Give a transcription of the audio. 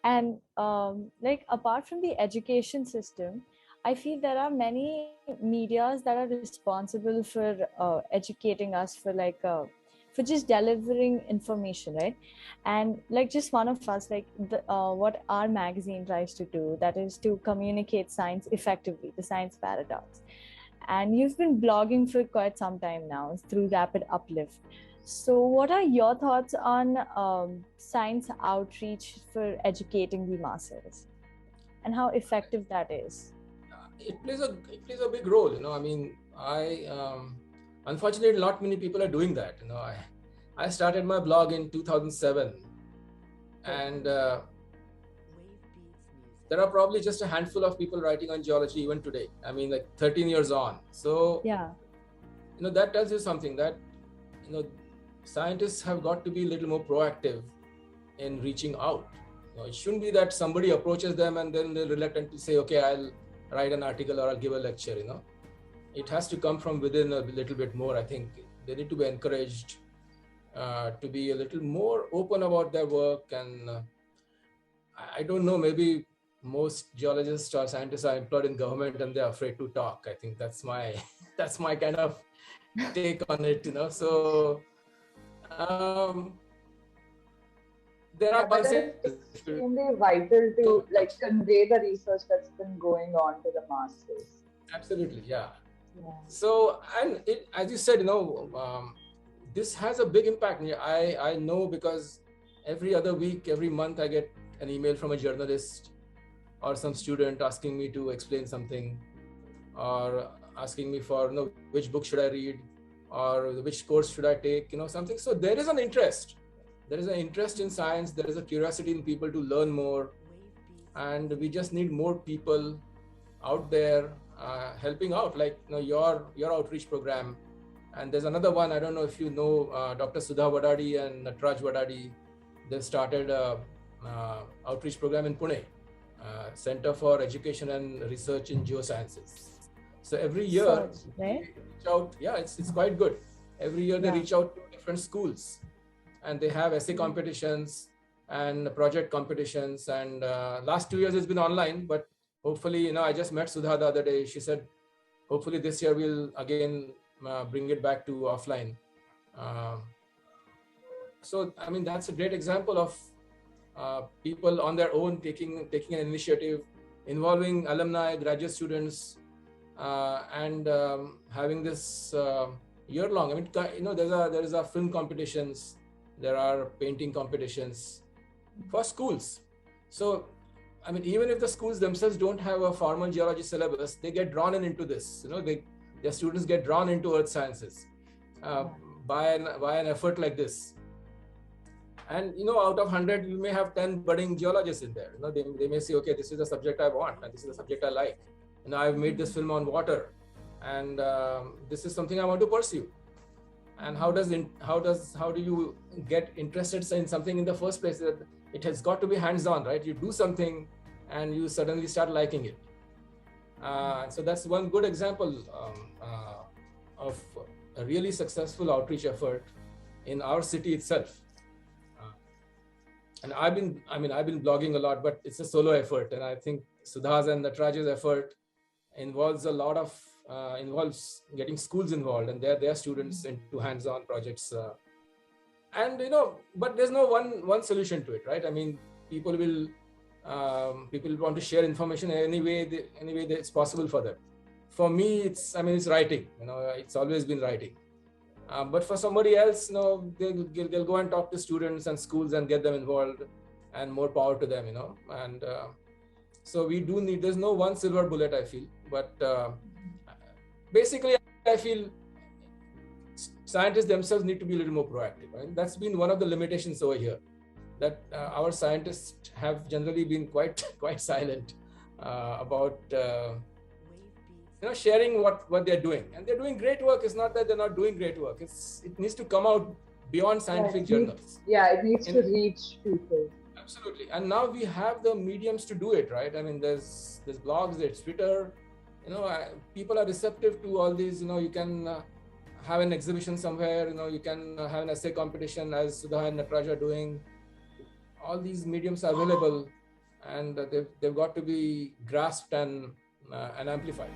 And like apart from the education system, I feel there are many medias that are responsible for educating us for just delivering information, right? And like just one of us, like what our magazine tries to do, that is to communicate science effectively, the science paradox. And you've been blogging for quite some time now through Rapid Uplift. So, what are your thoughts on science outreach for educating the masses and how effective that is? It plays a big role. I mean, I unfortunately not many people are doing that. I started my blog in 2007, and there are probably just a handful of people writing on geology even today. I mean, like 13 years on. So Yeah, that tells you something, that you know scientists have got to be a little more proactive in reaching out. It shouldn't be that somebody approaches them and then they're reluctant to say, okay, I'll write an article or I'll give a lecture. It has to come from within a little bit more. I think they need to be encouraged to be a little more open about their work. And I don't know, maybe most geologists or scientists are employed in government and they're afraid to talk. I think that's my that's my kind of take on it. So um, there are Yeah, but concepts. it's extremely vital to like convey the research that's been going on to the masses. Absolutely, yeah. Yeah. So, and as you said, this has a big impact. I know, because every other week, every month, I get an email from a journalist or some student asking me to explain something, or asking me for which book should I read, or which course should I take, something. So there is an interest. There is an interest in science. There is a curiosity in people to learn more, and we just need more people out there helping out, like your outreach program. And there's another one, I don't know if you know, Dr. Sudha Wadadi and Natraj Wadadi. They started a outreach program in Pune, Center for Education and Research in Geosciences. So every year they reach out. Yeah, it's quite good. Every year they reach out to different schools, and they have essay competitions and project competitions. And last 2 years it's been online, but hopefully, I just met Sudha the other day. She said, hopefully this year we'll again bring it back to offline. So, I mean, that's a great example of people on their own taking an initiative, involving alumni, graduate students, and having this year-long. I mean, there is a film competitions, there are painting competitions for schools. So, I mean, even if the schools themselves don't have a formal geology syllabus, they get drawn into this. Their students get drawn into earth sciences by an effort like this. And out of 100, you may have 10 budding geologists in there. They may say, okay, this is the subject I want, and this is the subject I like. I've made this film on water, and this is something I want to pursue. And how do you get interested in something in the first place? It has got to be hands-on, right? You do something and you suddenly start liking it. So that's one good example of a really successful outreach effort in our city itself. And I've been blogging a lot, but it's a solo effort. And I think Sudha's and Natraj's effort involves a lot of involves getting schools involved and their students into hands-on projects. And but there's no one solution to it, right? I mean, people want to share information any way that it's possible for them. For me, it's writing. It's always been writing. But for somebody else, they'll go and talk to students and schools and get them involved, and more power to them. And so we do need. There's no one silver bullet, I feel, but basically, I feel scientists themselves need to be a little more proactive. Right? That's been one of the limitations over here, that our scientists have generally been quite silent about sharing what they're doing. And they're doing great work. It's not that they're not doing great work. It needs to come out beyond scientific journals. It needs to reach people. Absolutely. And now we have the mediums to do it, right? I mean, there's blogs, there's Twitter. People are receptive to all these. You can have an exhibition somewhere. You can have an essay competition, as Sudha and Natraj are doing. All these mediums are available. and they've got to be grasped and amplified.